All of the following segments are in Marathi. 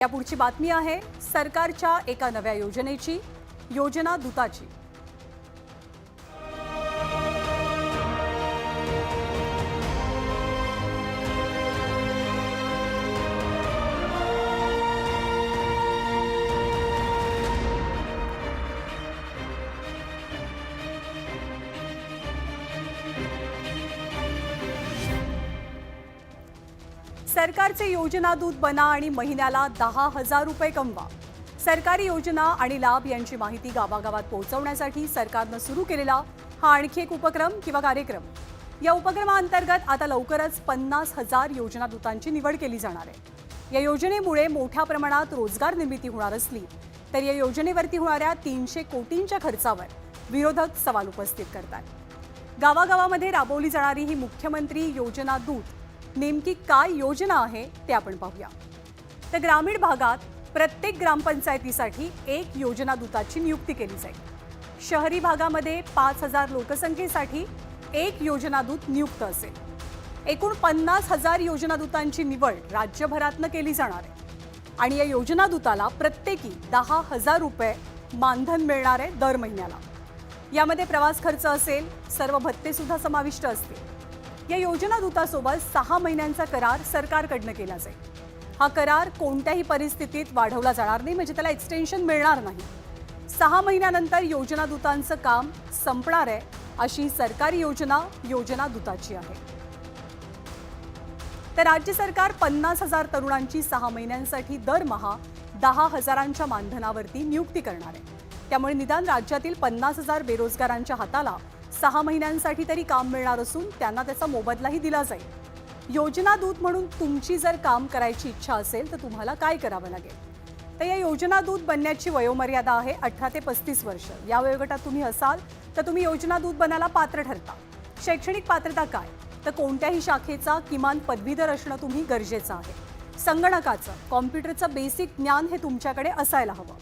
या पुढची बातमी आहे सरकारच्या एका नव्या योजनेची, योजना दूताची। सरकारचे योजना दूत बना आणि महिन्याला 10,000 रुपये कमवा। सरकारी योजना आणि लाभ यांची माहिती गावागावात पोहोचवण्यासाठी सरकारनं सुरू केलेला हा आणखी एक उपक्रम किंवा कार्यक्रम। या उपक्रमाअंतर्गत आता लवकरच 50,000 योजना दूतांची निवड केली जाणार आहे। या योजनेमुळे मोठ्या प्रमाणात रोजगार निर्मिती होणार असली तर या योजनेवरती होणाऱ्या 300 कोटींच्या खर्चावर विरोधक सवाल उपस्थित करतात। गावागावामध्ये राबवली जाणारी ही मुख्यमंत्री योजना दूत नेमकी काय योजना आहे ते आपण पाहूया। तर ग्रामीण भागात प्रत्येक ग्रामपंचायतीसाठी एक योजना दूताची नियुक्ती केली जाईल। शहरी भागामध्ये 5,000 लोकसंख्येसाठी एक योजना दूत नियुक्त असेल। एकूण 50,000 योजना दूतांची निवड राज्यभरातनं केली जाणार आहे आणि या योजना दूताला प्रत्येकी 10,000 रुपये मानधन मिळणार आहे दर महिन्याला। यामध्ये प्रवास खर्च असेल, सर्व भत्ते सुद्धा समाविष्ट असतील। या योजना दूतासोबत 6 महिन्यांचा करार सरकारकडनं केला जाईल। हा करार कोणत्याही परिस्थितीत वाढवला जाणार नाही, म्हणजे त्याला एक्सटेन्शन मिळणार नाही। 6 महिन्यानंतर योजना दूतांचं काम संपणार आहे अशी सरकारी योजना दूताची आहे। तर राज्य सरकार 50,000 तरुणांची 6 महिन्यांसाठी दरमहा 10,000च्या मानधनावरती नियुक्ती करणार आहे। त्यामुळे निदान राज्यातील 50,000 बेरोजगारांच्या हाताला 6 महिन्यांसाठी तरी काम मिळणार असून त्यांना त्याचा मोबदलाही दिला जाईल। योजना दूत म्हणून तुमची जर काम करायची इच्छा असेल तर तुम्हाला काय करावं लागेल? तर या योजना दूत बनण्याची वयोमर्यादा आहे 18 ते 35 वर्ष। या वयोगटात तुम्ही असाल तर तुम्ही योजना दूत बनायला पात्र ठरता। शैक्षणिक पात्रता काय? तर कोणत्याही शाखेचा किमान पदवीधर असणं तुम्ही गरजेचं आहे। संगणकाचं, कॉम्प्युटरचं बेसिक ज्ञान हे तुमच्याकडे असायला हवं।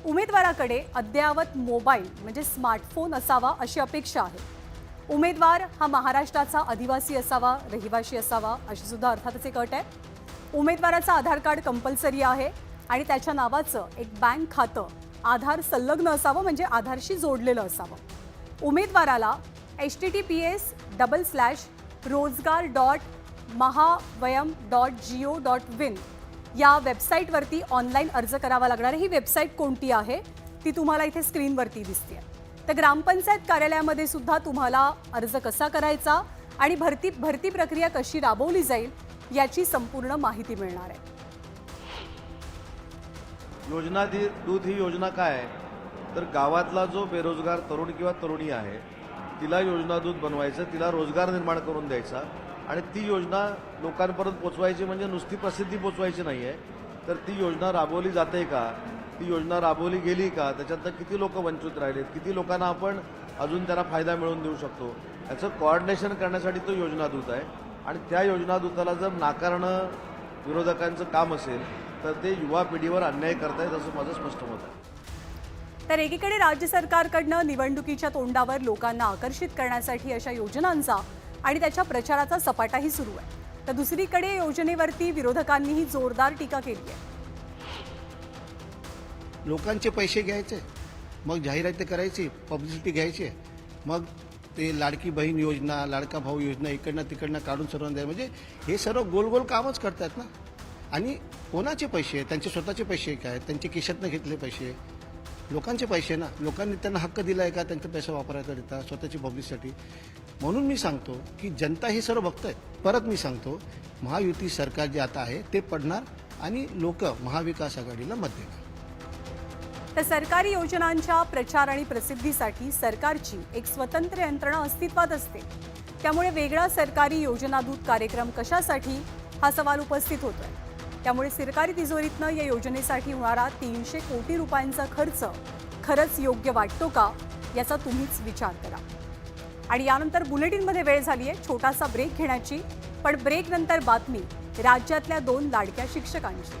उमेदवाराकडे अद्ययावत मोबाईल म्हणजे स्मार्टफोन असावा अशी अपेक्षा आहे। उमेदवार हा महाराष्ट्राचा आदिवासी असावा, रहिवासी असावा अशी सुद्धा अर्थातच एक अट आहे। उमेदवाराचं आधार कार्ड कंपल्सरी आहे आणि त्याच्या नावाचं एक बँक खातं आधार संलग्न असावं, म्हणजे आधारशी जोडलेलं असावं। उमेदवाराला https://rozgar.mahavayam.go.in या वेबसाईटवरती ऑनलाईन अर्ज करावा लागणार आहे। ही वेबसाईट कोणती आहे ती तुम्हाला इथे स्क्रीनवरती दिसते। तर ग्रामपंचायत कार्यालयामध्ये सुद्धा तुम्हाला अर्ज कसा करायचा आणि भरती प्रक्रिया कशी राबवली जाईल याची संपूर्ण माहिती मिळणार आहे। योजना दूत ही योजना काय आहे तर गावातला जो बेरोजगार तरुण किंवा तरुणी आहे तिला योजना दूत बनवायचं, तिला रोजगार निर्माण करून द्यायचा आणि ती योजना लोकांपर्यंत पोचवायची, म्हणजे नुसती प्रसिद्धी पोचवायची नाही आहे तर ती योजना राबवली जाते का, ती योजना राबवली गेली का, त्याच्यातनं किती लोक वंचित राहिलेत, किती लोकांना आपण अजून त्यांना फायदा मिळवून देऊ शकतो याचं कोऑर्डिनेशन करण्यासाठी तो योजना दूत आहे। आणि त्या योजना दूताला जर नाकारणं विरोधकांचं काम असेल तर ते युवा पिढीवर अन्याय करतायत असं माझं स्पष्ट मत आहे। तर एकीकडे राज्य सरकारकडनं निवडणुकीच्या तोंडावर लोकांना आकर्षित करण्यासाठी अशा योजनांचा आणि त्याच्या प्रचाराचा सपाटाही सुरू आहे, तर दुसरीकडे योजनेवरती विरोधकांनीही जोरदार टीका केली आहे। लोकांचे पैसे घ्यायचे, मग जाहिराती करायची, पब्लिसिटी घ्यायची, मग ते लाडकी बहीण योजना, लाडका भाऊ योजना इकडनं तिकडनं काढून सर्वांना द्यायला, म्हणजे हे सर्व गोल गोल कामच करतात ना। आणि कोणाचे पैसे? त्यांचे स्वतःचे पैसे काय? त्यांचे खिशातनं घेतले पैसे, लोकांचे पैसे ना। लोकांनी त्यांना हक्क दिलाय का त्यांचा पैसा वापरायचा देता स्वतःची पब्लिसिटी? म्हणून मी सांगतो की जनता हे सर्व बघतंय। परत मी सांगतो, महायुती सरकार जे आता आहे ते पडणार आणि लोक महाविकास आघाडीला मत देणार। तर सरकारी योजनांच्या प्रचार आणि प्रसिद्धीसाठी सरकारची एक स्वतंत्र यंत्रणा अस्तित्वात असते, त्यामुळे वेगळा सरकारी योजना दूत कार्यक्रम कशासाठी हा सवाल उपस्थित होतोय। त्यामुळे सरकारी तिजोरीतनं या योजनेसाठी होणारा 300 कोटी रुपयांचा खर्च खरंच योग्य वाटतो का याचा तुम्हीच विचार करा। आणि यानंतर बुलेटिनमध्ये वेळ झाली आहे छोटासा ब्रेक घेण्याची, पण ब्रेक नंतर बातमी राज्यातल्या 2 लाडक्या शिक्षकांची।